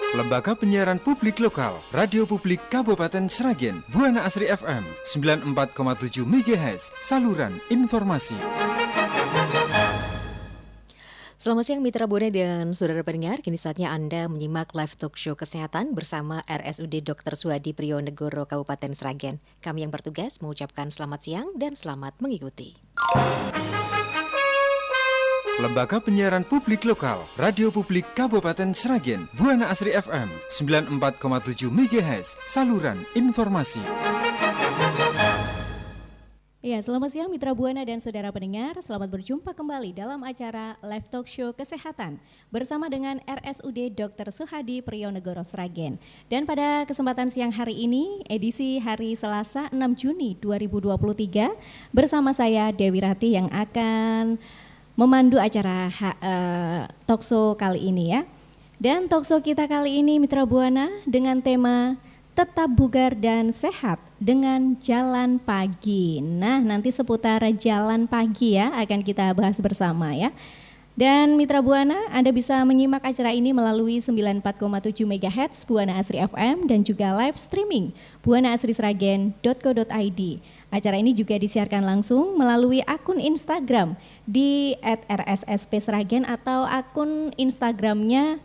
Lembaga Penyiaran Publik Lokal, Radio Publik Kabupaten Sragen, Buana Asri FM 94,7 MHz, saluran informasi. Selamat siang Mitra Buana dan saudara pendengar, kini saatnya Anda menyimak live talk show kesehatan bersama RSUD Dr. Suhadi Priyonegoro Kabupaten Sragen. Kami yang bertugas mengucapkan selamat siang dan selamat mengikuti. Lembaga Penyiaran Publik Lokal, Radio Publik Kabupaten Sragen, Buana Asri FM 94,7 MHz, saluran informasi. Ya, selamat siang Mitra Buana dan saudara pendengar. Selamat berjumpa kembali dalam acara Live Talk Show Kesehatan bersama dengan RSUD Dr. Suhadi Priyonegoro Sragen. Dan pada kesempatan siang hari ini, edisi hari Selasa 6 Juni 2023, bersama saya Dewi Rati yang akan memandu acara talkshow kali ini ya. Dan talkshow kita kali ini Mitra Buana dengan tema Tetap Bugar dan Sehat dengan Jalan Pagi. Nah, nanti seputar jalan pagi ya akan kita bahas bersama ya. Dan Mitra Buana, Anda bisa menyimak acara ini melalui 94,7 MHz Buana Asri FM dan juga live streaming buanaasrisragen.co.id. Acara ini juga disiarkan langsung melalui akun Instagram di @rssp_sragen atau akun Instagramnya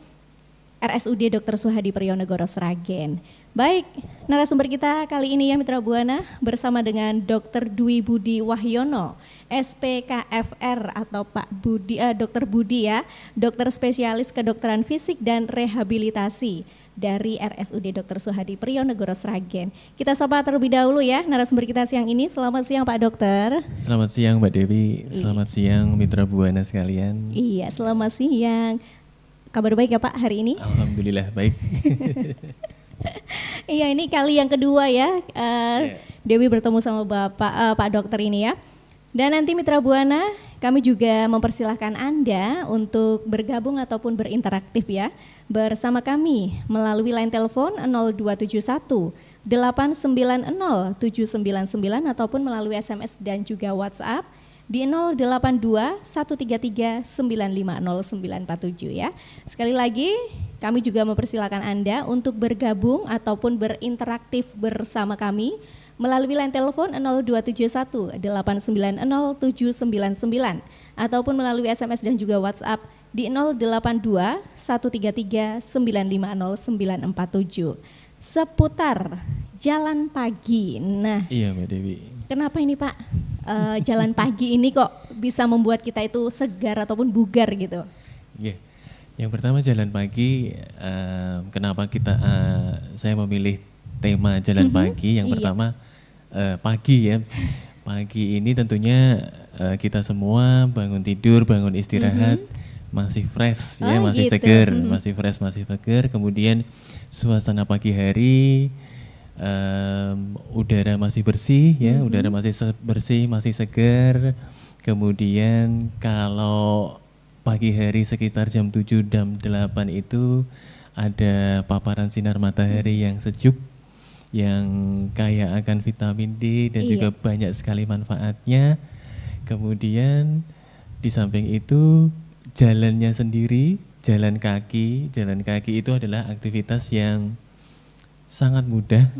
RSUD Dr. Suhadi Priyonegoro Sragen. Baik, narasumber kita kali ini ya Mitra Buana bersama dengan Dr. Dwi Budi Wahyono, SPKFR atau Pak Budi, Dr. Budi ya, dokter spesialis kedokteran fisik dan rehabilitasi dari RSUD Dr. Suhadi Priyonegoro Sragen. Kita sapa terlebih dahulu ya narasumber kita siang ini. Selamat siang Pak Dokter. Selamat siang Mbak Dewi, selamat siang Mitra Buana sekalian. Iya, selamat siang. Kabar baik ya Pak hari ini? Alhamdulillah baik. Iya, ini kali yang kedua ya Dewi bertemu sama Pak Dokter ini ya. Dan nanti Mitra Buana, kami juga mempersilahkan Anda untuk bergabung ataupun berinteraktif ya bersama kami melalui line telepon 0271 890 799 ataupun melalui SMS dan juga WhatsApp di 082 133 950 947 ya. Sekali lagi kami juga mempersilakan Anda untuk bergabung ataupun berinteraktif bersama kami melalui line telepon 0271 890 799 ataupun melalui SMS dan juga WhatsApp di 082 133 950 947 seputar jalan pagi. Nah, iya Mbak Dewi. Kenapa ini Pak jalan pagi ini kok bisa membuat kita itu segar ataupun bugar gitu? Yeah. Yang pertama jalan pagi, kenapa saya memilih tema jalan pagi? Yang pertama pagi ya. Pagi ini tentunya kita semua bangun tidur, bangun istirahat, masih fresh ya, masih gitu. segar, masih fresh, masih segar. Kemudian suasana pagi hari, udara masih bersih ya, udara masih bersih, masih segar. Kemudian kalau pagi hari sekitar jam 7, jam 8 itu ada paparan sinar matahari yang sejuk, yang kaya akan vitamin D dan juga banyak sekali manfaatnya. Kemudian di samping itu jalannya sendiri, jalan kaki itu adalah aktivitas yang sangat mudah,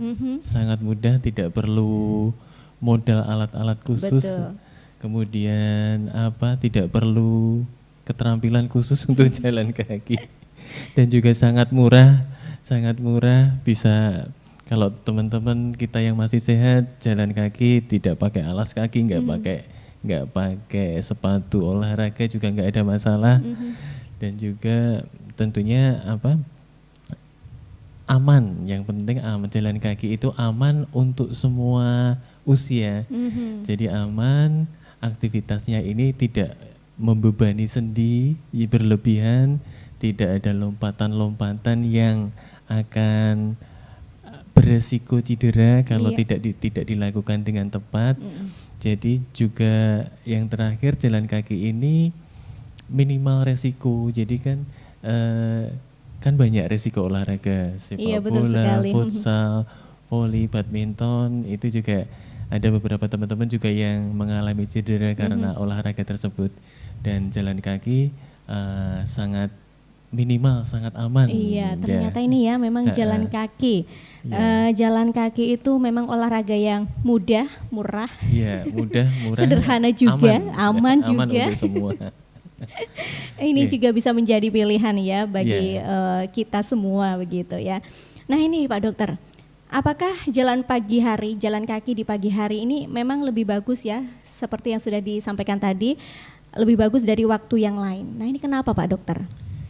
tidak perlu modal alat-alat khusus. Betul. Kemudian tidak perlu keterampilan khusus untuk jalan kaki. Dan juga sangat murah bisa. Kalau teman-teman kita yang masih sehat jalan kaki tidak pakai alas kaki, nggak pakai sepatu olahraga juga nggak ada masalah. Dan juga tentunya aman, yang penting jalan kaki itu aman untuk semua usia. Jadi aman, aktivitasnya ini tidak membebani sendi berlebihan, tidak ada lompatan-lompatan yang akan beresiko cedera kalau tidak dilakukan dengan tepat. Jadi juga yang terakhir jalan kaki ini minimal resiko. Jadi kan banyak resiko olahraga, sepak bola, futsal, voli, badminton, itu juga ada beberapa teman-teman juga yang mengalami cedera karena olahraga tersebut. Dan jalan kaki sangat minimal sangat aman. Iya, ternyata ini ya memang jalan kaki. Jalan kaki itu memang olahraga yang mudah, murah. Iya, mudah, murah, sederhana juga, aman juga. Untuk semua. Ini juga bisa menjadi pilihan ya bagi kita semua begitu ya. Nah ini Pak Dokter, apakah jalan kaki di pagi hari ini memang lebih bagus ya, seperti yang sudah disampaikan tadi, lebih bagus dari waktu yang lain. Nah ini kenapa Pak Dokter?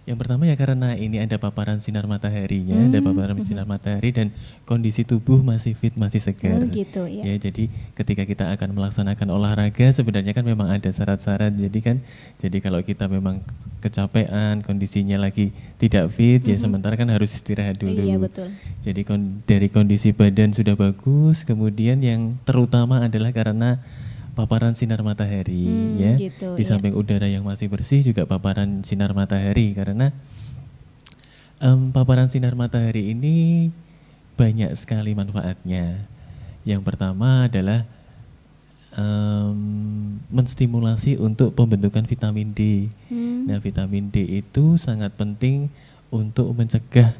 Yang pertama ya karena ini ada paparan sinar mataharinya, ada paparan sinar matahari dan kondisi tubuh masih fit, masih segar. Gitu ya. Ya, jadi ketika kita akan melaksanakan olahraga sebenarnya kan memang ada syarat-syarat. Jadi kalau kita memang kecapean, kondisinya lagi tidak fit, ya sementara kan harus istirahat dulu. Iya betul. Jadi dari kondisi badan sudah bagus, kemudian yang terutama adalah karena paparan sinar matahari ya. Gitu, di samping udara yang masih bersih juga paparan sinar matahari, karena paparan sinar matahari ini banyak sekali manfaatnya. Yang pertama adalah menstimulasi untuk pembentukan vitamin D. Nah, vitamin D itu sangat penting untuk mencegah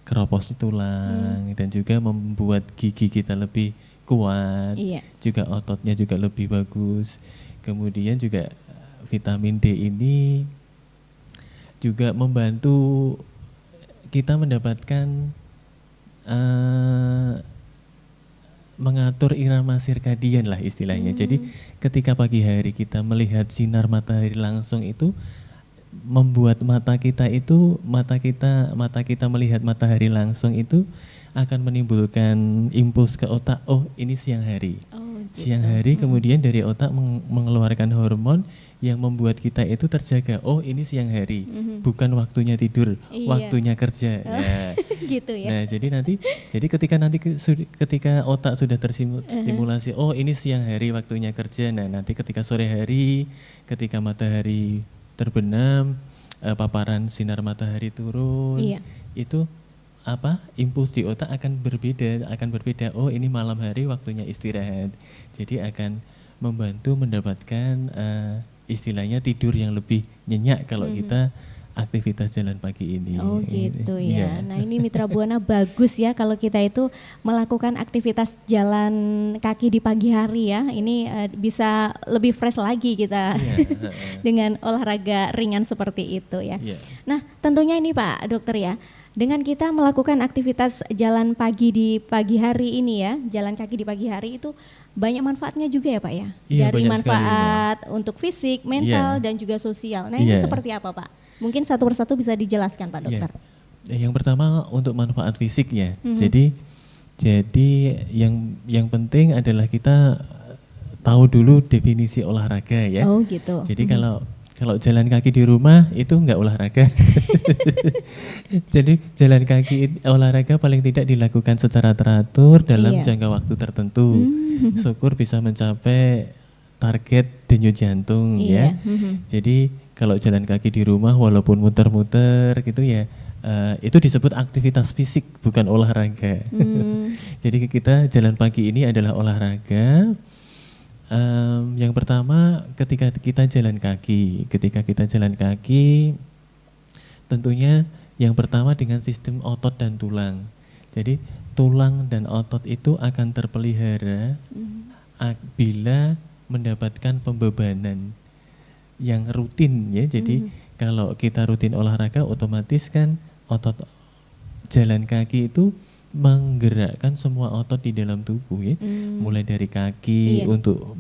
keropos tulang dan juga membuat gigi kita lebih kuat, juga ototnya juga lebih bagus. Kemudian juga vitamin D ini juga membantu kita mendapatkan mengatur irama sirkadian lah istilahnya. Jadi ketika pagi hari kita melihat sinar matahari langsung itu membuat mata kita melihat matahari langsung itu akan menimbulkan impuls ke otak, oh ini siang hari. Siang hari kemudian dari otak mengeluarkan hormon yang membuat kita itu terjaga, oh ini siang hari, bukan waktunya tidur, waktunya kerja. Nah, gitu ya. Nah, jadi ketika otak sudah terstimulasi, oh ini siang hari waktunya kerja. Nah, nanti ketika sore hari, ketika matahari terbenam, paparan sinar matahari turun, itu impuls di otak akan berbeda. Oh ini malam hari waktunya istirahat. Jadi akan membantu mendapatkan istilahnya tidur yang lebih nyenyak kalau kita aktivitas jalan pagi ini. Oh gitu ya. Nah ini Mitra Buana bagus ya kalau kita itu melakukan aktivitas jalan kaki di pagi hari ya. Ini bisa lebih fresh lagi kita dengan olahraga ringan seperti itu ya. Nah tentunya ini Pak Dokter ya, dengan kita melakukan aktivitas jalan pagi di pagi hari ini ya, jalan kaki di pagi hari itu banyak manfaatnya juga ya Pak ya? Dari manfaat sekali, untuk fisik, mental, dan juga sosial. Nah ini seperti apa Pak? Mungkin satu persatu bisa dijelaskan Pak Dokter. Yang pertama untuk manfaat fisik ya. Jadi yang penting adalah kita tahu dulu definisi olahraga ya. Oh gitu. Jadi kalau jalan kaki di rumah itu enggak olahraga. Jadi jalan kaki olahraga paling tidak dilakukan secara teratur dalam jangka waktu tertentu. Syukur bisa mencapai target denyut jantung ya. Jadi kalau jalan kaki di rumah walaupun muter-muter gitu ya, itu disebut aktivitas fisik bukan olahraga. Jadi kita jalan pagi ini adalah olahraga. Yang pertama ketika kita jalan kaki tentunya yang pertama dengan sistem otot dan tulang. Jadi tulang dan otot itu akan terpelihara bila mendapatkan pembebanan yang rutin ya. Jadi kalau kita rutin olahraga otomatis kan otot jalan kaki itu menggerakkan semua otot di dalam tubuh ya. Mulai dari kaki untuk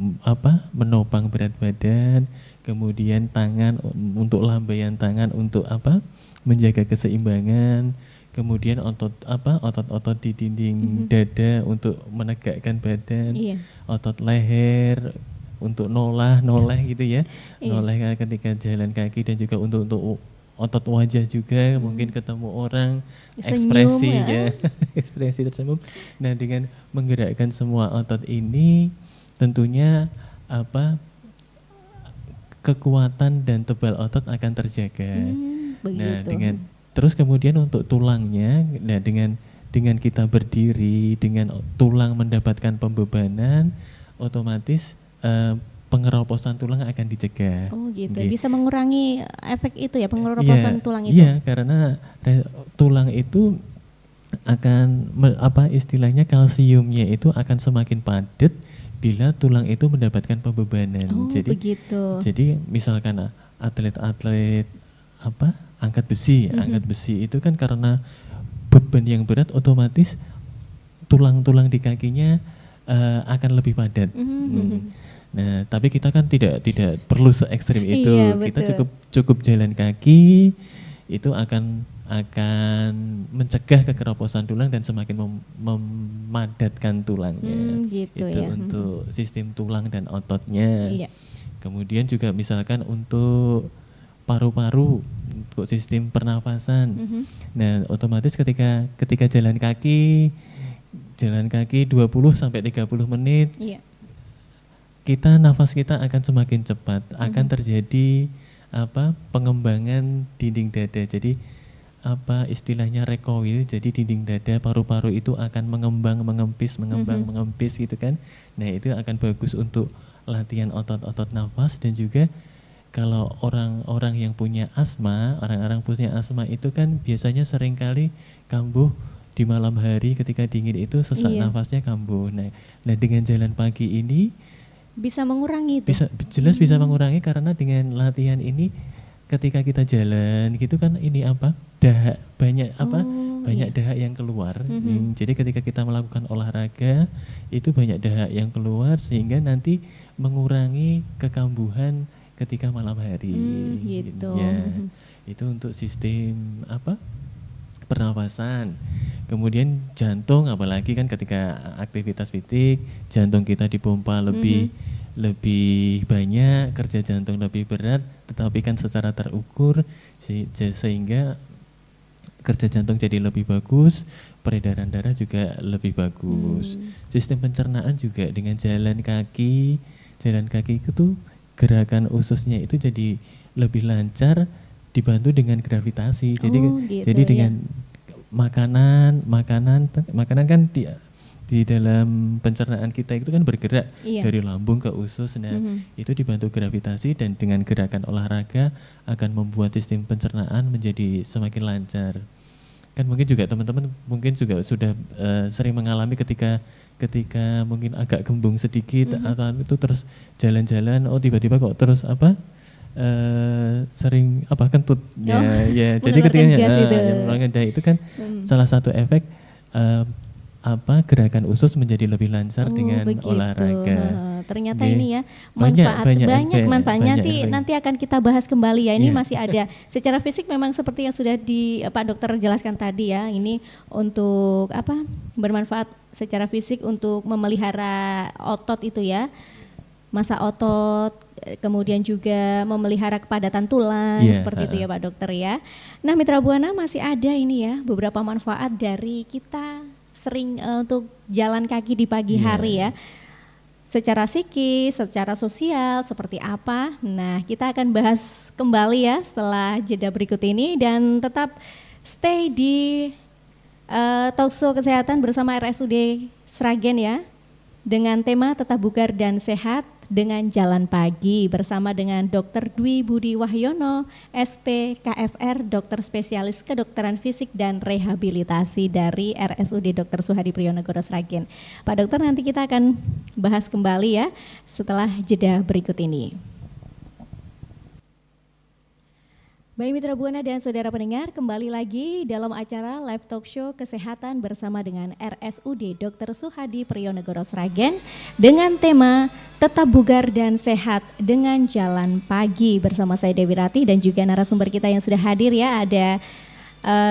menopang berat badan, kemudian tangan untuk lambaian tangan untuk menjaga keseimbangan, kemudian otot-otot di dinding dada untuk menegakkan badan, otot leher untuk noleh gitu ya. Noleh ketika jalan kaki dan juga untuk otot wajah juga, mungkin ketemu orang, ekspresi ya, ekspresi tersenyum. Nah dengan menggerakkan semua otot ini tentunya kekuatan dan tebal otot akan terjaga. Nah terus kemudian untuk tulangnya, nah dengan kita berdiri, dengan tulang mendapatkan pembebanan, otomatis pengeroposan tulang akan dicegah. Oh gitu, Nggih. bisa mengurangi efek itu ya, pengeroposan tulang itu. Iya, karena tulang itu akan istilahnya kalsiumnya itu akan semakin padat bila tulang itu mendapatkan pembebanan. Oh begitu. Jadi misalkan atlet-atlet angkat besi itu kan karena beban yang berat, otomatis tulang-tulang di kakinya akan lebih padat. Nah, tapi kita kan tidak perlu se ekstrim itu. Iya, kita betul. cukup jalan kaki, itu akan mencegah kekeroposan tulang dan semakin memadatkan tulangnya. Gitu itu ya. untuk sistem tulang dan ototnya. Iya. Kemudian juga misalkan untuk paru-paru, untuk sistem pernafasan. Nah, otomatis ketika jalan kaki 20 sampai 30 menit, Iya. nafas kita akan semakin cepat, akan terjadi pengembangan dinding dada. Jadi istilahnya recoil, jadi dinding dada, paru-paru itu akan mengempis gitu kan. Nah, itu akan bagus untuk latihan otot-otot nafas. Dan juga kalau orang-orang yang punya asma, orang-orang punya asma itu kan biasanya seringkali kambuh di malam hari ketika dingin itu sesak nafasnya kambuh. Nah, dengan jalan pagi ini Bisa mengurangi itu. Bisa mengurangi, karena dengan latihan ini ketika kita jalan gitu kan dahak banyak dahak yang keluar. Jadi ketika kita melakukan olahraga itu banyak dahak yang keluar, sehingga nanti mengurangi kekambuhan ketika malam hari. Gitu. Ya, itu untuk sistem pernafasan. Kemudian jantung, apalagi kan ketika aktivitas fisik, jantung kita dipompa lebih banyak, kerja jantung lebih berat, tetapi kan secara terukur sehingga kerja jantung jadi lebih bagus, peredaran darah juga lebih bagus. Sistem pencernaan juga dengan jalan kaki itu tuh gerakan ususnya itu jadi lebih lancar, dibantu dengan gravitasi. Jadi dengan makanan kan di dalam pencernaan kita itu kan bergerak dari lambung ke usus. Nah, itu dibantu gravitasi, dan dengan gerakan olahraga akan membuat sistem pencernaan menjadi semakin lancar. Kan mungkin juga teman-teman mungkin juga sudah sering mengalami ketika mungkin agak gembung sedikit atau itu terus jalan-jalan, tiba-tiba kok terus sering kentut ya jadi ketika mengeluarkan gas itu kan salah satu efek gerakan usus menjadi lebih lancar dengan begitu. olahraga. Ternyata ini ya banyak manfaatnya. Nanti akan kita bahas kembali ya. Ini masih ada secara fisik, memang seperti yang sudah Pak Dokter jelaskan tadi ya. Ini untuk bermanfaat secara fisik untuk memelihara otot itu ya, masa otot, kemudian juga memelihara kepadatan tulang seperti itu ya Pak Dokter ya. Nah, Mitra Buana, masih ada ini ya beberapa manfaat dari kita sering untuk jalan kaki di pagi hari ya. Secara psikis, secara sosial seperti apa? Nah, kita akan bahas kembali ya setelah jeda berikut ini, dan tetap stay di Talkshow Kesehatan bersama RSUD Sragen ya, dengan tema tetap bugar dan sehat dengan jalan pagi bersama dengan Dr. Dwi Budi Wahyono, SP KFR, dokter spesialis kedokteran fisik dan rehabilitasi dari RSUD Dr. Suhadi Priyonegoro Sragen. Pak Dokter, nanti kita akan bahas kembali ya setelah jeda berikut ini. Baik Mitra Buana dan saudara pendengar, kembali lagi dalam acara live talk show kesehatan bersama dengan RSUD Dr. Suhadi Priyonegoro Sragen dengan tema tetap bugar dan sehat dengan jalan pagi bersama saya Dewi Rati, dan juga narasumber kita yang sudah hadir ya, ada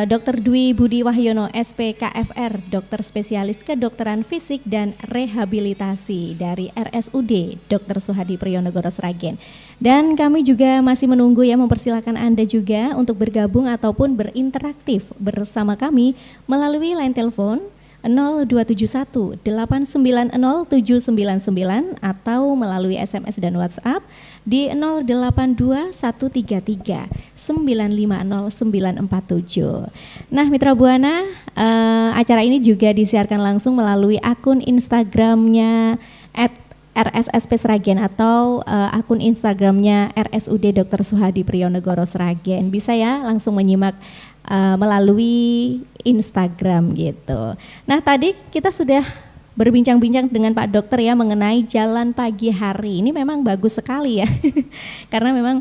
Dr. Dwi Budi Wahyono, SP KFR, dokter spesialis kedokteran fisik dan rehabilitasi dari RSUD Dr. Suhadi Priyonegoro Sragen. Dan kami juga masih menunggu ya, mempersilahkan Anda juga untuk bergabung ataupun berinteraktif bersama kami melalui line telepon 0271 890 799 atau melalui SMS dan WhatsApp di 082 133 950 947. Nah Mitra Buana, acara ini juga disiarkan langsung melalui akun Instagramnya RSSP Sragen atau akun Instagramnya RSUD Dr. Suhadi Priyonegoro Sragen. Bisa ya langsung menyimak melalui Instagram gitu. Nah tadi kita sudah berbincang-bincang dengan Pak Dokter ya mengenai jalan pagi hari. Ini memang bagus sekali ya, karena memang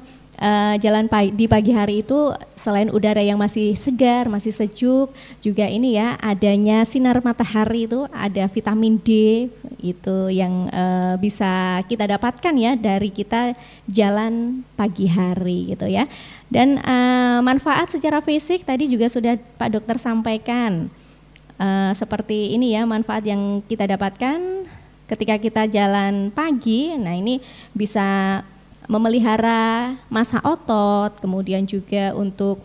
jalan di pagi hari itu selain udara yang masih segar, masih sejuk, juga ini ya adanya sinar matahari itu ada vitamin D itu yang bisa kita dapatkan ya dari kita jalan pagi hari gitu ya. Dan manfaat secara fisik tadi juga sudah Pak Dokter sampaikan. Seperti ini ya manfaat yang kita dapatkan ketika kita jalan pagi. Nah ini bisa memelihara massa otot, kemudian juga untuk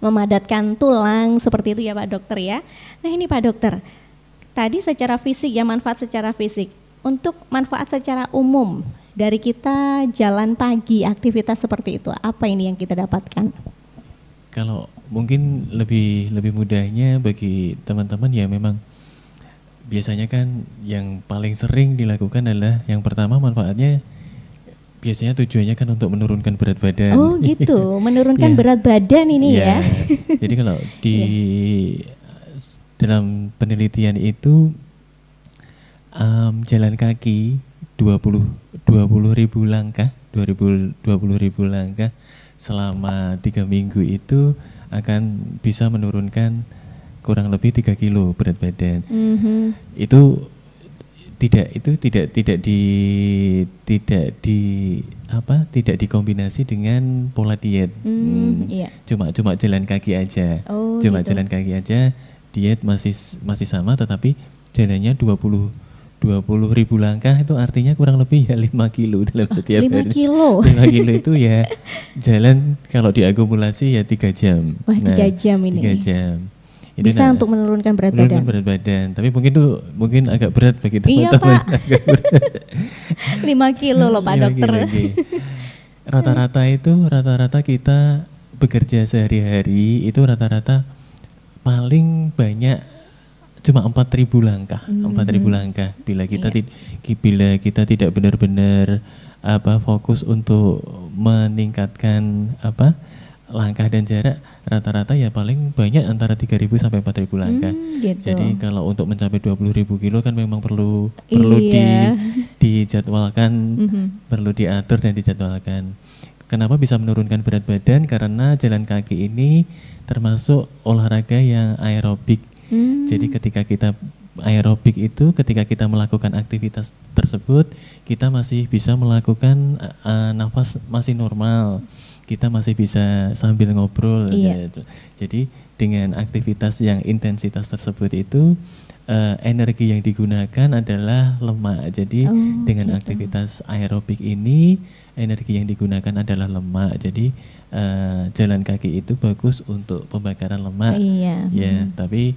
memadatkan tulang seperti itu ya Pak Dokter ya. Nah ini Pak Dokter, tadi secara fisik ya manfaat secara fisik. Untuk manfaat secara umum dari kita jalan pagi aktivitas seperti itu, apa ini yang kita dapatkan? Kalau mungkin lebih mudahnya bagi teman-teman ya memang biasanya kan yang paling sering dilakukan adalah yang pertama manfaatnya biasanya tujuannya kan untuk menurunkan berat badan. Oh gitu, menurunkan berat badan ini ya. Jadi kalau di dalam penelitian itu jalan kaki 20.000 langkah, 20.000 langkah selama 3 minggu itu akan bisa menurunkan kurang lebih 3 kilo berat badan. Itu tidak dikombinasi dengan pola diet. Cuma jalan kaki aja. Jalan kaki aja, diet masih sama tetapi jalannya 20.000 langkah itu artinya kurang lebih ya 5 kilo dalam setiap hari. 5 kilo? 5 kilo itu ya jalan kalau diakumulasi ya 3 jam. Wah 3 jam ini. 3 jam. Itu bisa untuk menurunkan berat badan. Tapi mungkin agak berat bagi teman-teman. Iya Pak. 5 kilo loh Pak Dokter. Rata-rata kita bekerja sehari-hari itu rata-rata paling banyak cuma 4.000 langkah. 4.000 langkah. Bila kita tidak benar-benar fokus untuk meningkatkan langkah dan jarak, rata-rata ya paling banyak antara 3.000 sampai 4.000 langkah. Gitu. Jadi kalau untuk mencapai 20.000 kilo kan memang perlu dijadwalkan, perlu diatur dan dijadwalkan. Kenapa bisa menurunkan berat badan? Karena jalan kaki ini termasuk olahraga yang aerobik. Jadi ketika kita aerobik itu ketika kita melakukan aktivitas tersebut kita masih bisa melakukan nafas masih normal. Kita masih bisa sambil ngobrol. Gitu. Jadi dengan aktivitas yang intensitas tersebut itu energi yang digunakan adalah lemak. Jadi dengan aktivitas aerobik ini energi yang digunakan adalah lemak. Jadi jalan kaki itu bagus untuk pembakaran lemak. Ya, tapi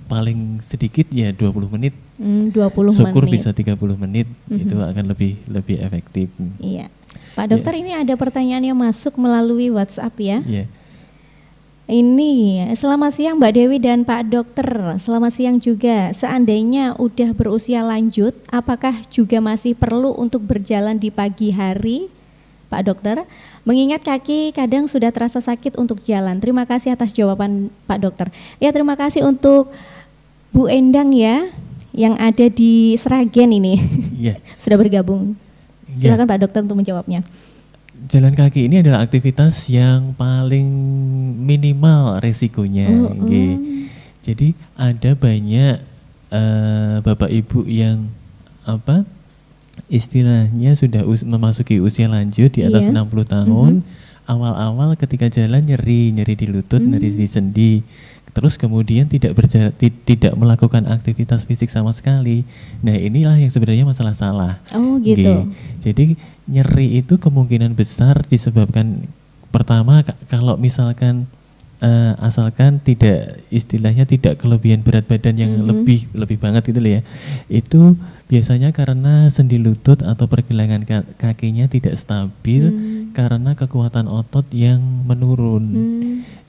paling sedikit ya 20 menit. 20 syukur menit. Bisa 30 menit itu akan lebih efektif. Iya. Pak Dokter, ini ada pertanyaan yang masuk melalui WhatsApp ya. Iya. Ini, selamat siang Mbak Dewi dan Pak Dokter. Selamat siang juga. Seandainya udah berusia lanjut, apakah juga masih perlu untuk berjalan di pagi hari, Pak Dokter? Mengingat kaki kadang sudah terasa sakit untuk jalan. Terima kasih atas jawaban Pak Dokter. Ya, terima kasih untuk Bu Endang ya, yang ada di Sragen ini. Iya. Sudah bergabung. Silakan Pak Dokter untuk menjawabnya. Jalan kaki ini adalah aktivitas yang paling minimal resikonya. Jadi ada banyak bapak ibu yang istilahnya sudah memasuki usia lanjut di atas 60 tahun. Awal-awal ketika jalan nyeri di lutut, nyeri di sendi. Terus kemudian tidak melakukan aktivitas fisik sama sekali. Nah inilah yang sebenarnya masalah salah. Gitu. Jadi nyeri itu kemungkinan besar disebabkan pertama kalau misalkan asalkan tidak kelebihan berat badan yang lebih banget gitu loh ya. Itu biasanya karena sendi lutut atau pergelangan kakinya tidak stabil karena kekuatan otot yang menurun.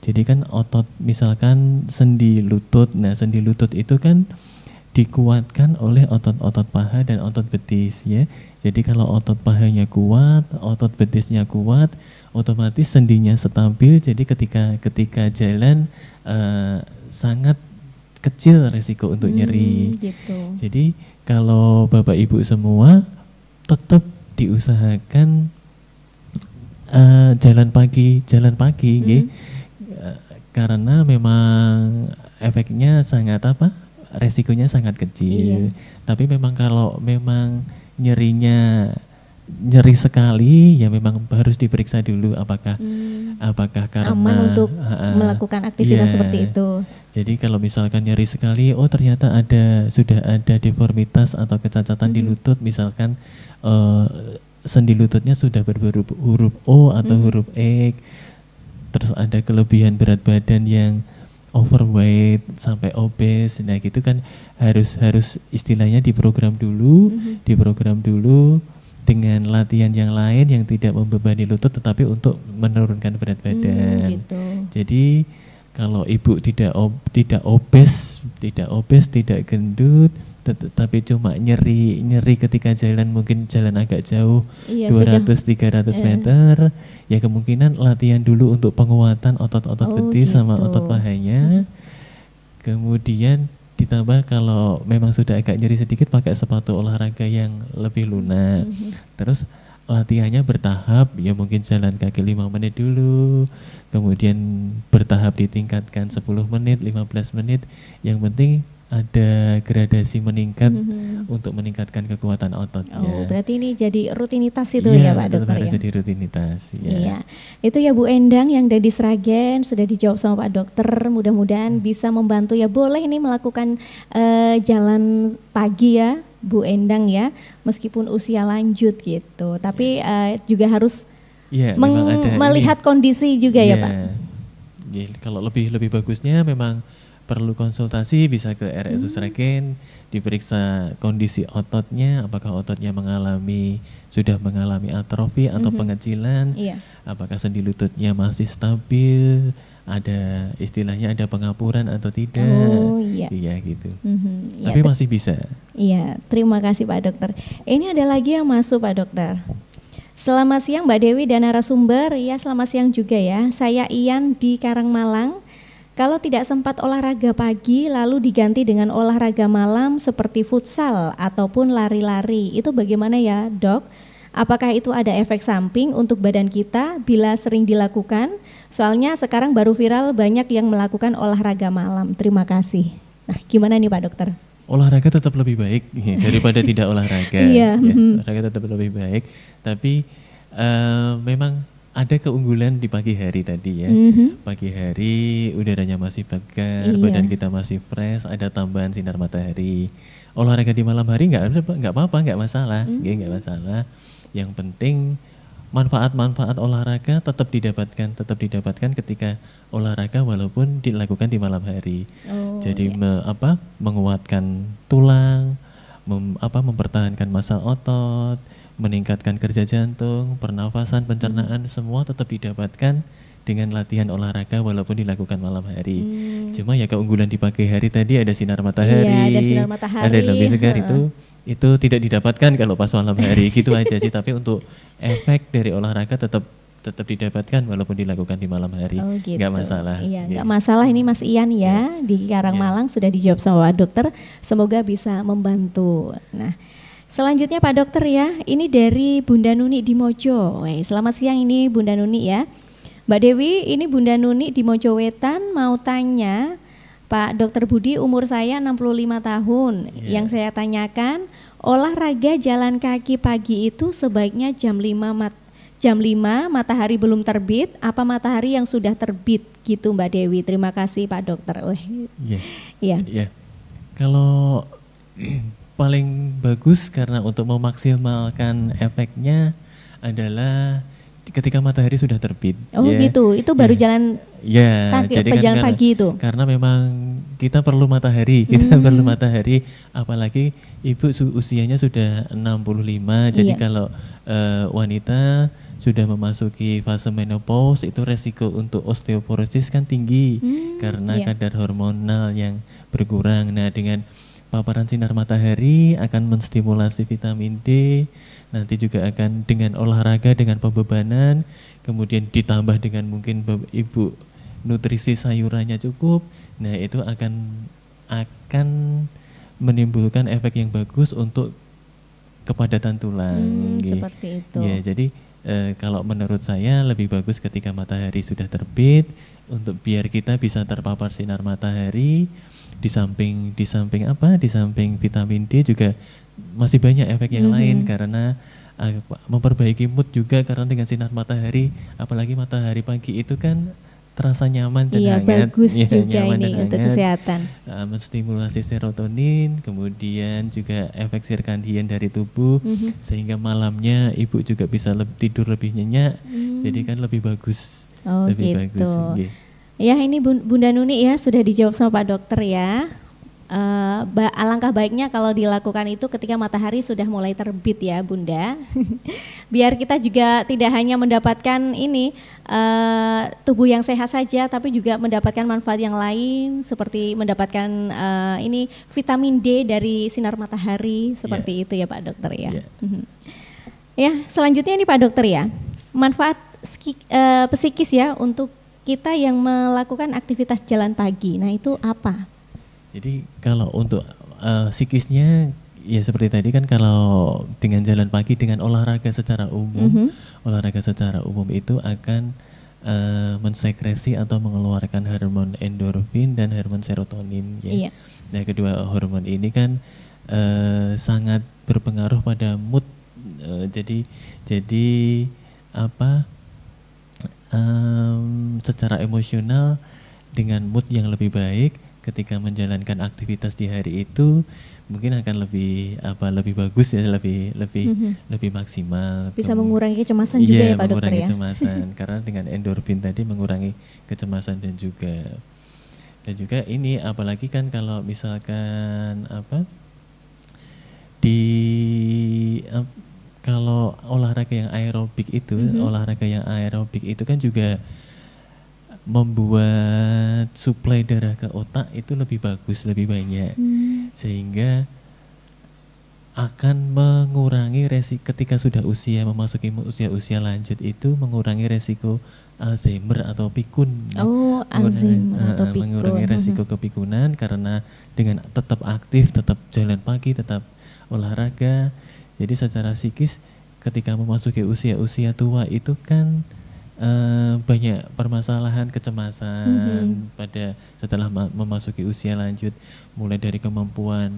Jadi kan otot misalkan sendi lutut. Nah, sendi lutut itu kan dikuatkan oleh otot-otot paha dan otot betis ya. Jadi kalau otot pahanya kuat, otot betisnya kuat, otomatis sendinya stabil. Jadi ketika jalan sangat kecil resiko untuk nyeri. Gitu. Jadi kalau Bapak Ibu semua tetap diusahakan jalan pagi nggih. Karena memang efeknya sangat resikonya sangat kecil. Tapi memang kalau memang nyeri sekali ya memang harus diperiksa dulu apakah karena aman untuk melakukan aktivitas seperti itu. Jadi kalau misalkan nyeri sekali, oh ternyata sudah ada deformitas atau kecacatan di lutut, misalkan sendi lututnya sudah huruf O atau huruf E, terus ada kelebihan berat badan yang overweight sampai obes, nah gitu kan harus istilahnya diprogram dulu dengan latihan yang lain yang tidak membebani lutut tetapi untuk menurunkan berat badan. Gitu. Jadi kalau ibu tidak obes, tidak gendut, tetapi cuma nyeri ketika jalan, mungkin jalan agak jauh, 200-300 meter, ya kemungkinan latihan dulu untuk penguatan otot-otot betis sama otot pahanya. Kemudian ditambah kalau memang sudah agak nyeri sedikit, pakai sepatu olahraga yang lebih lunak. Terus latihannya bertahap, ya mungkin jalan kaki 5 menit dulu, kemudian bertahap ditingkatkan 10 menit, 15 menit, yang penting ada gradasi meningkat untuk meningkatkan kekuatan ototnya. Oh, berarti ini jadi rutinitas itu ya Pak Dokter harus ya? jadi rutinitas. Ya. Iya, itu ya Bu Endang yang dari Sragen sudah dijawab sama Pak Dokter. Mudah-mudahan bisa membantu ya. Boleh ini melakukan jalan pagi ya Bu Endang ya, meskipun usia lanjut gitu. Tapi juga harus melihat kondisi juga ya Pak. Ya, kalau lebih bagusnya memang perlu konsultasi, bisa ke RSU Sragen, diperiksa kondisi ototnya, apakah ototnya sudah mengalami atrofi atau pengecilan, apakah sendi lututnya masih stabil, ada istilahnya ada pengapuran atau tidak. Iya gitu. Tapi masih bisa. Iya, terima kasih Pak Dokter. Ini ada lagi yang masuk Pak Dokter. Selamat siang Mbak Dewi dan narasumber. Ya, selamat siang juga ya. Saya Ian di Karangmalang. Kalau tidak sempat olahraga pagi lalu diganti dengan olahraga malam seperti futsal ataupun lari-lari, itu bagaimana ya Dok? Apakah itu ada efek samping untuk badan kita bila sering dilakukan? Soalnya sekarang baru viral banyak yang melakukan olahraga malam. Terima kasih. Nah, gimana nih Pak Dokter? Olahraga tetap lebih baik daripada tidak olahraga. Olahraga tetap lebih baik, tapi memang ada keunggulan di pagi hari tadi ya. Pagi hari udaranya masih segar, badan kita masih fresh, ada tambahan sinar matahari. Olahraga di malam hari nggak apa-apa, nggak masalah, nggak masalah. Yang penting manfaat-manfaat olahraga tetap didapatkan ketika olahraga walaupun dilakukan di malam hari. Jadi menguatkan tulang, mempertahankan massa otot, meningkatkan kerja jantung, pernafasan, pencernaan, semua tetap didapatkan dengan latihan olahraga walaupun dilakukan malam hari. Cuma ya keunggulan di pagi hari tadi ada sinar matahari, ada lebih segar, itu tidak didapatkan kalau pas malam hari gitu aja sih. Tapi untuk efek dari olahraga tetap didapatkan walaupun dilakukan di malam hari, nggak masalah. Iya, nggak masalah. Ini Mas Ian ya di Karangmalang sudah dijawab sama Pak Dokter. Semoga bisa membantu. Nah, selanjutnya Pak Dokter ya, ini dari Bunda Nuni di Mojo. Selamat siang ini Bunda Nuni ya. Mbak Dewi, ini Bunda Nuni di Mojo Wetan mau tanya, Pak Dokter Budi, umur saya 65 tahun. Yang saya tanyakan, olahraga jalan kaki pagi itu sebaiknya jam 5 matahari belum terbit, apa matahari yang sudah terbit gitu Mbak Dewi. Terima kasih Pak Dokter. Iya. Kalau paling bagus karena untuk memaksimalkan efeknya adalah ketika matahari sudah terbit. Gitu, itu baru jalan kaki, jadi jalan pagi itu. Karena memang kita perlu matahari, apalagi ibu usianya sudah 65, jadi kalau wanita sudah memasuki fase menopause itu resiko untuk osteoporosis kan tinggi karena kadar hormonal yang berkurang. Nah, dengan paparan sinar matahari akan menstimulasi vitamin D, nanti juga akan dengan olahraga, dengan pembebanan, kemudian ditambah dengan mungkin ibu nutrisi sayurannya cukup, nah itu akan menimbulkan efek yang bagus untuk kepadatan tulang. Seperti itu. Ya, jadi kalau menurut saya lebih bagus ketika matahari sudah terbit untuk biar kita bisa terpapar sinar matahari. Di samping vitamin D juga masih banyak efek yang lain karena memperbaiki mood juga, karena dengan sinar matahari, apalagi matahari pagi itu kan terasa nyaman dan hangat. Bagus juga ini untuk kesehatan. Menstimulasi serotonin, kemudian juga efek sirkadian dari tubuh, sehingga malamnya ibu juga bisa tidur lebih nyenyak. Jadi kan lebih bagus. Lebih bagus. Ya, ini Bunda Nuni ya sudah dijawab sama Pak Dokter ya. Alangkah baiknya kalau dilakukan itu ketika matahari sudah mulai terbit ya Bunda. Biar kita juga tidak hanya mendapatkan tubuh yang sehat saja, tapi juga mendapatkan manfaat yang lain seperti mendapatkan vitamin D dari sinar matahari seperti itu ya Pak Dokter ya. Ya, selanjutnya ini Pak Dokter ya, manfaat psikis ya untuk kita yang melakukan aktivitas jalan pagi. Nah, itu apa? Jadi kalau untuk psikisnya ya seperti tadi kan, kalau dengan jalan pagi, dengan olahraga secara umum, itu akan mensekresi atau mengeluarkan hormon endorfin dan hormon serotonin ya. Iya. Nah, kedua hormon ini kan sangat berpengaruh pada mood. Jadi secara emosional, dengan mood yang lebih baik ketika menjalankan aktivitas di hari itu mungkin akan lebih bagus ya, lebih maksimal. Bisa mengurangi kecemasan juga ya Pak Dokter ya. Mengurangi kecemasan karena dengan endorfin tadi mengurangi kecemasan dan juga ini apalagi kan kalau misalkan kalau olahraga yang aerobik itu kan juga membuat suplai darah ke otak itu lebih bagus, lebih banyak, sehingga akan mengurangi resiko ketika sudah memasuki usia lanjut itu, mengurangi resiko Alzheimer atau pikun. Mengurangi resiko kepikunan karena dengan tetap aktif, tetap jalan pagi, tetap olahraga. Jadi secara psikis ketika memasuki usia tua itu kan banyak permasalahan kecemasan pada setelah memasuki usia lanjut, mulai dari kemampuan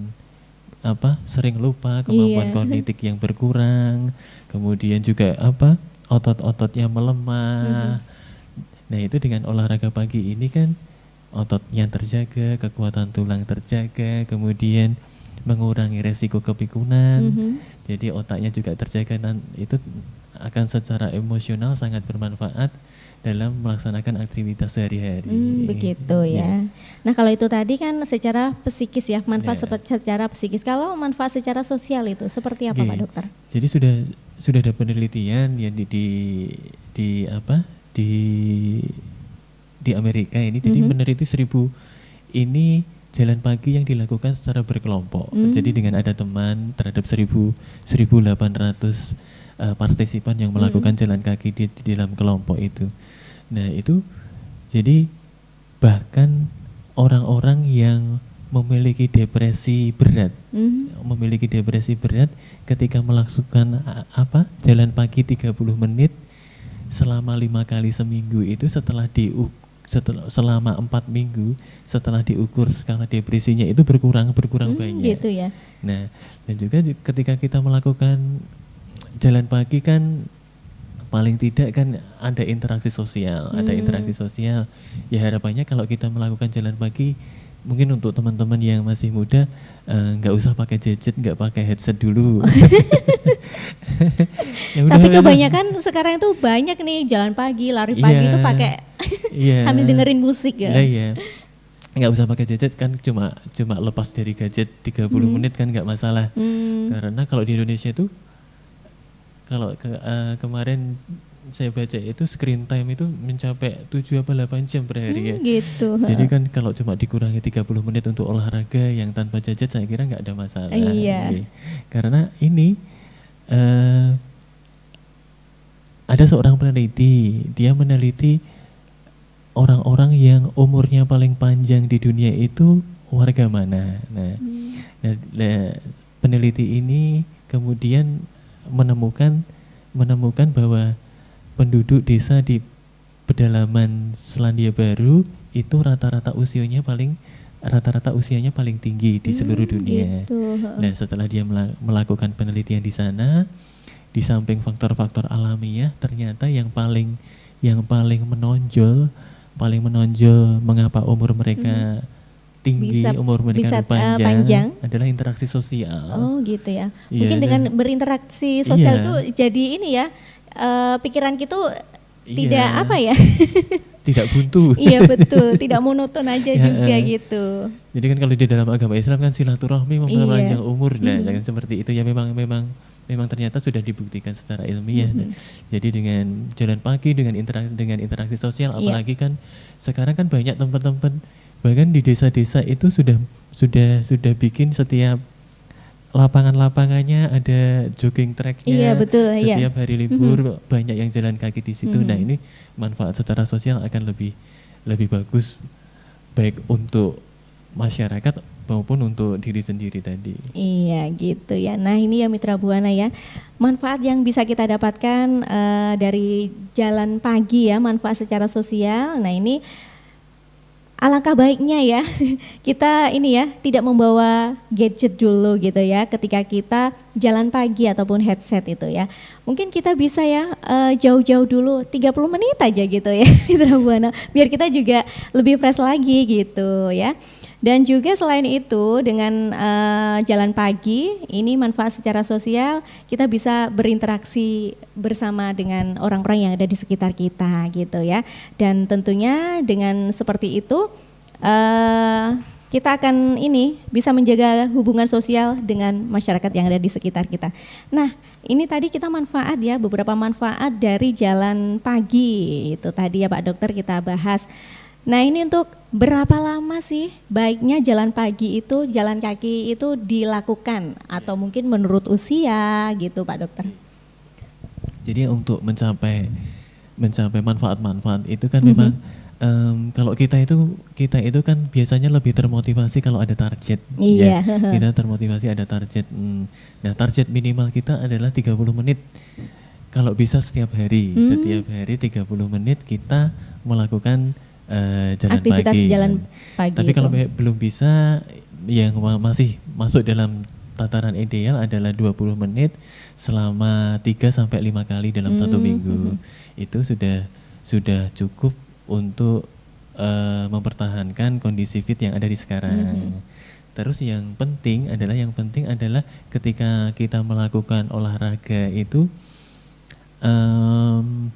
sering lupa, kemampuan kognitif yang berkurang, kemudian juga otot-ototnya melemah. Nah, itu dengan olahraga pagi ini kan ototnya terjaga, kekuatan tulang terjaga, kemudian mengurangi resiko kepikunan. Jadi otaknya juga terjaga, dan itu akan secara emosional sangat bermanfaat dalam melaksanakan aktivitas sehari-hari. Begitu ya. Nah, kalau itu tadi kan secara psikis ya, manfaat secara psikis. Kalau manfaat secara sosial itu seperti apa Pak Dokter? Jadi sudah ada penelitian ya di Amerika ini. Jadi meneliti 1000 ini jalan pagi yang dilakukan secara berkelompok. Jadi dengan ada teman terhadap 1.800 partisipan yang melakukan jalan kaki di dalam kelompok itu. Nah, itu jadi bahkan orang-orang yang memiliki depresi berat, ketika melakukan jalan pagi 30 menit selama 5 kali seminggu itu, selama 4 minggu setelah diukur skala depresinya itu berkurang banyak. Gitu ya. Nah, dan juga ketika kita melakukan jalan pagi kan paling tidak kan ada interaksi sosial, Ya harapannya kalau kita melakukan jalan pagi, mungkin untuk teman-teman yang masih muda nggak usah pakai gadget, nggak pakai headset dulu. Tapi kebanyakan sekarang itu banyak nih jalan pagi, lari pagi itu pakai sambil dengerin musik ya. Iya. Nggak usah pakai gadget kan, cuma lepas dari gadget 30 menit kan nggak masalah. Karena kalau di Indonesia itu kalau kemarin saya baca itu screen time itu mencapai 7 apa 8 jam per hari ya. Gitu. Jadi kan kalau cuma dikurangi 30 menit untuk olahraga yang tanpa gadget saya kira nggak ada masalah. Iya. Karena ini ada seorang peneliti, dia meneliti orang-orang yang umurnya paling panjang di dunia itu warga mana. Nah, peneliti ini kemudian menemukan bahwa penduduk desa di pedalaman Selandia Baru itu rata-rata usianya paling tinggi di seluruh dunia. Gitu. Nah, setelah dia melakukan penelitian di sana, di samping faktor-faktor alamiah, ternyata yang paling menonjol mengapa umur mereka tinggi, umur mereka panjang adalah interaksi sosial. Oh gitu ya. Iya, Mungkin dengan berinteraksi sosial itu jadi ini ya, pikiran kita tidak apa ya? Tidak buntu. Iya betul, tidak monoton aja juga gitu. Jadi kan kalau di dalam agama Islam kan silaturahmi memperpanjang umur, nah jangan seperti itu ya, memang ternyata sudah dibuktikan secara ilmiah. Jadi dengan jalan pagi, dengan interaksi sosial, apalagi kan sekarang kan banyak tempat-tempat, bahkan di desa-desa itu sudah bikin setiap lapangannya ada jogging tracknya. Iya betul. Setiap hari libur banyak yang jalan kaki di situ. Nah ini manfaat secara sosial akan lebih bagus, baik untuk masyarakat maupun untuk diri sendiri tadi. Iya gitu ya. Nah ini ya Mitra Buana ya, manfaat yang bisa kita dapatkan dari jalan pagi ya, manfaat secara sosial. Nah ini alangkah baiknya ya kita ini ya tidak membawa gadget dulu gitu ya ketika kita jalan pagi ataupun headset itu ya. Mungkin kita bisa ya jauh-jauh dulu 30 menit aja gitu ya Mitra Buana, biar kita juga lebih fresh lagi gitu ya. Dan juga selain itu dengan jalan pagi ini manfaat secara sosial, kita bisa berinteraksi bersama dengan orang-orang yang ada di sekitar kita gitu ya. Dan tentunya dengan seperti itu kita akan ini bisa menjaga hubungan sosial dengan masyarakat yang ada di sekitar kita. Nah ini tadi kita manfaat ya, beberapa manfaat dari jalan pagi itu tadi ya Pak Dokter kita bahas. Nah ini untuk berapa lama sih baiknya jalan kaki itu dilakukan atau mungkin menurut usia gitu Pak Dokter? Jadi untuk mencapai manfaat-manfaat itu kan memang kalau kita itu kan biasanya lebih termotivasi kalau ada target. Iya. Ya, kita termotivasi ada target. Nah target minimal kita adalah 30 menit. Kalau bisa setiap hari 30 menit kita melakukan jalan aktivitas pagi. Jalan pagi. Tapi kalau belum bisa, yang masih masuk dalam tataran ideal adalah 20 menit selama 3-5 kali dalam satu minggu. Itu sudah cukup untuk mempertahankan kondisi fit yang ada di sekarang. Terus yang penting adalah ketika kita melakukan olahraga itu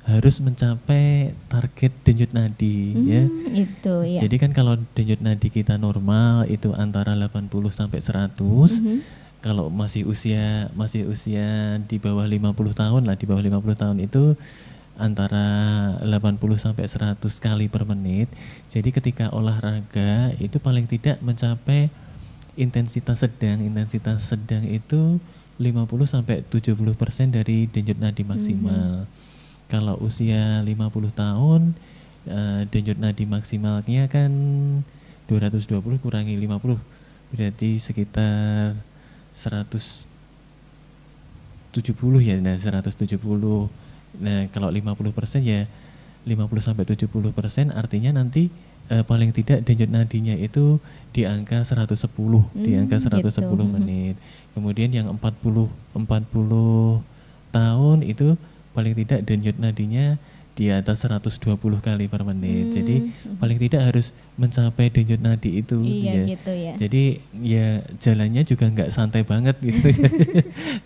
harus mencapai target denyut nadi ya. Itu ya. Jadi kan kalau denyut nadi kita normal itu antara 80 sampai 100. Kalau masih usia di bawah 50 tahun lah, di bawah 50 tahun itu antara 80 sampai 100 kali per menit. Jadi ketika olahraga itu paling tidak mencapai intensitas sedang itu 50 sampai 70% dari denyut nadi maksimal. Kalau usia 50 tahun denyut nadi maksimalnya kan 220 kurangi 50 berarti sekitar 170 ya. Nah 170. Nah kalau 50% ya 50 sampai 70%, artinya nanti paling tidak denyut nadinya itu di angka 110, di angka 110 gitu. Menit. Kemudian yang 40 tahun itu paling tidak denyut nadinya di atas 120 kali per menit. Jadi paling tidak harus mencapai denyut nadi itu. Iya, gitu ya. Jadi ya jalannya juga nggak santai banget gitu.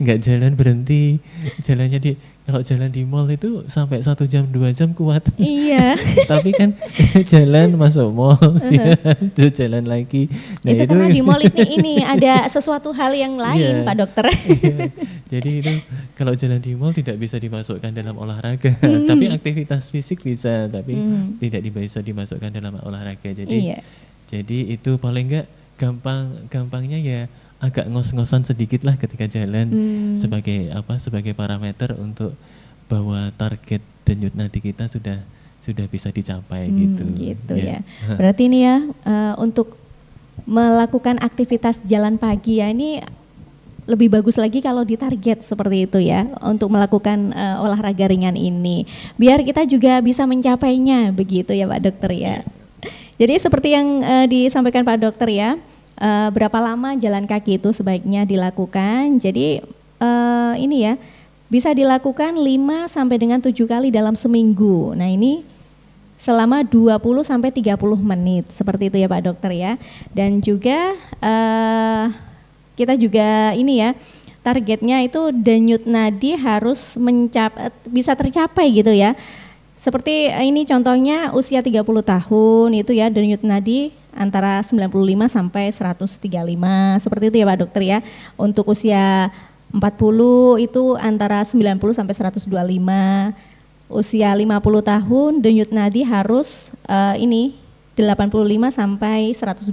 Nggak jalan berhenti, jalannya kalau jalan di mall itu sampai 1 jam 2 jam kuat. Iya. Tapi kan jalan masuk mall, terus jalan lagi. Nah, itu karena di mall ini ada sesuatu hal yang lain, Iya. Pak Dokter. Iya. Jadi itu kalau jalan di mall tidak bisa dimasukkan dalam olahraga. Tapi aktivitas fisik bisa, tapi tidak bisa dimasukkan dalam olahraga. Jadi Iya. jadi itu paling enggak gampangnya ya agak ngos-ngosan sedikit lah ketika jalan sebagai parameter untuk bahwa target denyut nadi kita sudah bisa dicapai gitu. Gitu ya. Berarti ini ya untuk melakukan aktivitas jalan pagi ya ini lebih bagus lagi kalau ditarget seperti itu ya untuk melakukan olahraga ringan ini biar kita juga bisa mencapainya begitu ya Pak Dokter ya. Jadi seperti yang disampaikan Pak Dokter ya, berapa lama jalan kaki itu sebaiknya dilakukan. Jadi ini ya bisa dilakukan 5 sampai dengan 7 kali dalam seminggu. Nah, ini selama 20 sampai 30 menit seperti itu ya Pak Dokter ya. Dan juga kita juga ini ya targetnya itu denyut nadi harus bisa tercapai gitu ya. Seperti ini contohnya usia 30 tahun itu ya denyut nadi antara 95 sampai 135 seperti itu ya Pak Dokter ya. Untuk usia 40 itu antara 90 sampai 125. Usia 50 tahun denyut nadi harus 85 sampai 120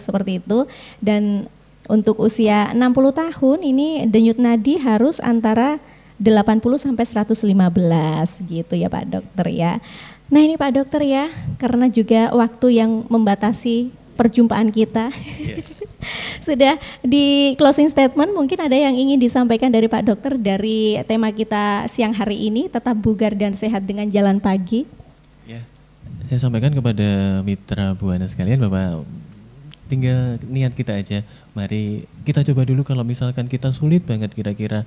seperti itu. Dan untuk usia 60 tahun ini denyut nadi harus antara 80 sampai 115 gitu ya Pak Dokter ya. Nah ini Pak Dokter ya, karena juga waktu yang membatasi perjumpaan kita. Sudah di closing statement mungkin ada yang ingin disampaikan dari Pak Dokter dari tema kita siang hari ini, tetap bugar dan sehat dengan jalan pagi. Ya, saya sampaikan kepada mitra Buana sekalian Bapak, tinggal niat kita aja. Mari kita coba dulu kalau misalkan kita sulit banget kira-kira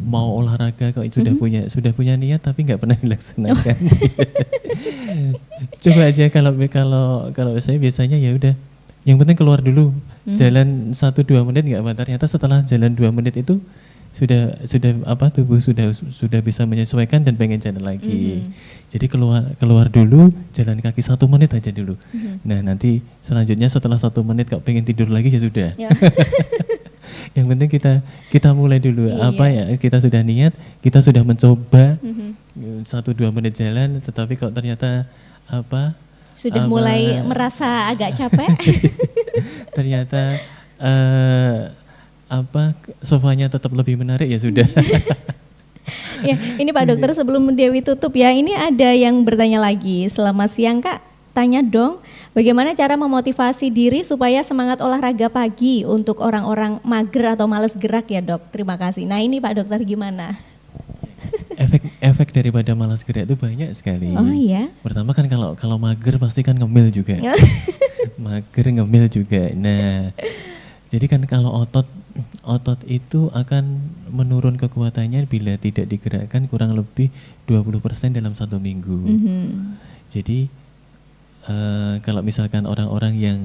mau olahraga kok sudah punya niat tapi nggak pernah dilaksanakan. Coba aja kalau saya biasanya ya udah yang penting keluar dulu. Jalan 1-2 menit nggak apa, ternyata setelah jalan 2 menit itu sudah tubuh sudah bisa menyesuaikan dan pengen jalan lagi. Jadi keluar dulu, jalan kaki 1 menit aja dulu. Nah nanti selanjutnya setelah 1 menit kalau pengen tidur lagi ya sudah. Yang penting kita mulai dulu. Kita sudah niat, kita sudah mencoba 1-2 menit jalan, tetapi kalau ternyata sudah mulai merasa agak capek. Ternyata sofanya tetap lebih menarik ya sudah. Ya, ini Pak Dokter sebelum Dewi tutup ya, ini ada yang bertanya lagi. Selamat siang Kak, tanya dong, bagaimana cara memotivasi diri supaya semangat olahraga pagi untuk orang-orang mager atau malas gerak ya Dok? Terima kasih. Nah ini Pak Dokter gimana? Efek daripada malas gerak itu banyak sekali. Oh iya. Pertama kan kalau mager pasti kan ngemil juga. Mager ngemil juga. Nah, jadi kan kalau otot itu akan menurun kekuatannya bila tidak digerakkan kurang lebih 20% dalam 1 minggu. Jadi kalau misalkan orang-orang yang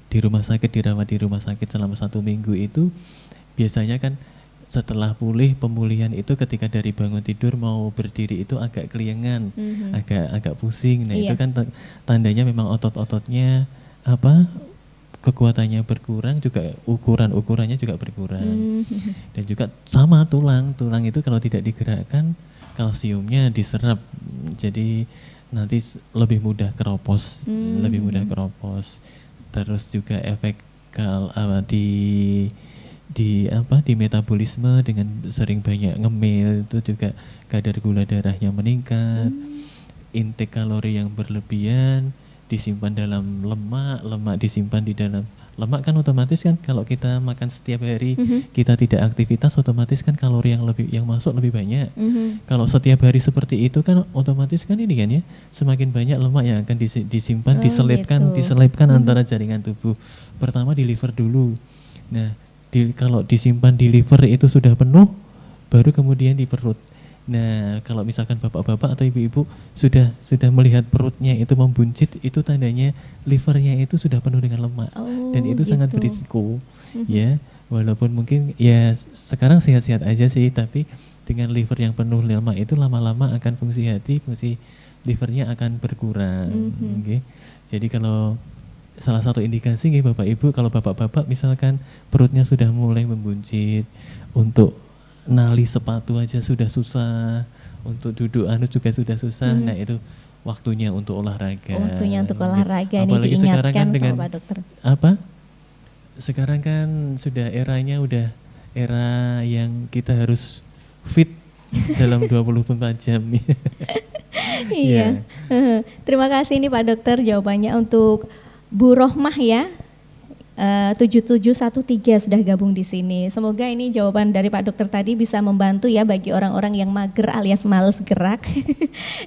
dirawat di rumah sakit selama 1 minggu itu biasanya kan setelah pemulihan itu ketika dari bangun tidur mau berdiri itu agak keliengan, agak pusing. Nah itu kan tandanya memang otot-ototnya kekuatannya berkurang, juga ukurannya juga berkurang. Dan juga sama tulang itu kalau tidak digerakkan kalsiumnya diserap, jadi nanti lebih mudah keropos, Terus juga efek di metabolisme dengan sering banyak ngemil itu juga kadar gula darahnya meningkat, intake kalori yang berlebihan disimpan dalam lemak disimpan di dalam lemak kan otomatis kan kalau kita makan setiap hari kita tidak aktivitas otomatis kan kalori yang masuk lebih banyak. Kalau setiap hari seperti itu kan otomatis kan ini kan ya semakin banyak lemak yang akan disimpan diselipkan antara jaringan tubuh. Pertama di liver dulu. Nah, kalau disimpan di liver itu sudah penuh baru kemudian di perut. Nah, kalau misalkan bapak-bapak atau ibu-ibu sudah melihat perutnya itu membuncit, itu tandanya livernya itu sudah penuh dengan lemak. Dan itu sangat berisiko. Ya, walaupun mungkin ya sekarang sehat-sehat aja sih, tapi dengan liver yang penuh lemak itu lama-lama akan fungsi hati, fungsi livernya akan berkurang. Okay. Jadi kalau salah satu indikasi nih Bapak Ibu, kalau bapak-bapak misalkan perutnya sudah mulai membuncit, untuk nali sepatu aja sudah susah, untuk duduk juga sudah susah, nah itu waktunya untuk olahraga. Waktunya untuk olahraga ini apalagi diingatkan sekarang kan dengan sama Pak Dokter. Apa? Sekarang kan sudah eranya udah era yang kita harus fit dalam 24 jam. Iya. Terima kasih nih Pak Dokter jawabannya untuk Bu Rohmah ya. 7713 sudah gabung di sini. Semoga ini jawaban dari Pak Dokter tadi bisa membantu ya bagi orang-orang yang mager alias males gerak.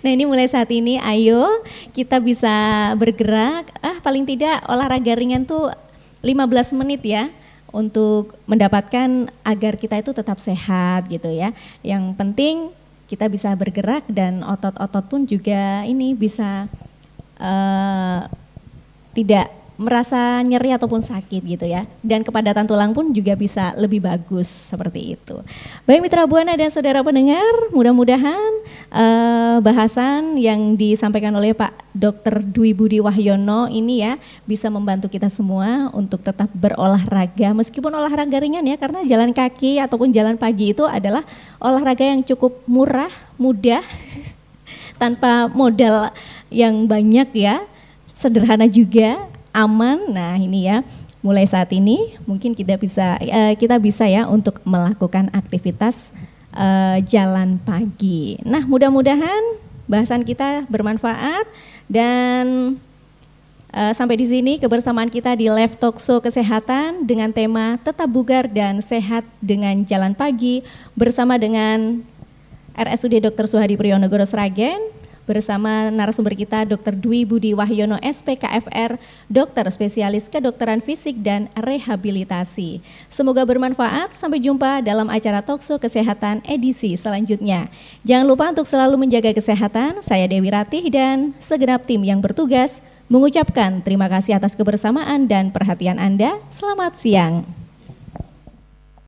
Nah, ini mulai saat ini ayo kita bisa bergerak. Paling tidak olahraga ringan tuh 15 menit ya, untuk mendapatkan agar kita itu tetap sehat gitu ya. Yang penting kita bisa bergerak dan otot-otot pun juga ini bisa tidak merasa nyeri ataupun sakit gitu ya. Dan kepadatan tulang pun juga bisa lebih bagus seperti itu. Baik Mitra Buana dan saudara pendengar, mudah-mudahan bahasan yang disampaikan oleh Pak Dr. Dwi Budi Wahyono ini ya bisa membantu kita semua untuk tetap berolahraga meskipun olahraga ringan ya, karena jalan kaki ataupun jalan pagi itu adalah olahraga yang cukup murah, mudah, tanpa modal yang banyak ya, sederhana juga, aman. Nah ini ya, mulai saat ini mungkin kita bisa ya untuk melakukan aktivitas jalan pagi. Nah mudah-mudahan bahasan kita bermanfaat dan sampai di sini kebersamaan kita di Live Talk Show Kesehatan dengan tema tetap bugar dan sehat dengan jalan pagi bersama dengan RSUD Dr. Suhadi Priyonegono Sragen. Bersama narasumber kita Dr. Dwi Budi Wahyono SPKFR, dokter spesialis kedokteran fisik dan rehabilitasi. Semoga bermanfaat. Sampai jumpa dalam acara Talkshow Kesehatan edisi selanjutnya. Jangan lupa untuk selalu menjaga kesehatan. Saya Dewi Ratih dan segenap tim yang bertugas mengucapkan terima kasih atas kebersamaan dan perhatian Anda. Selamat siang.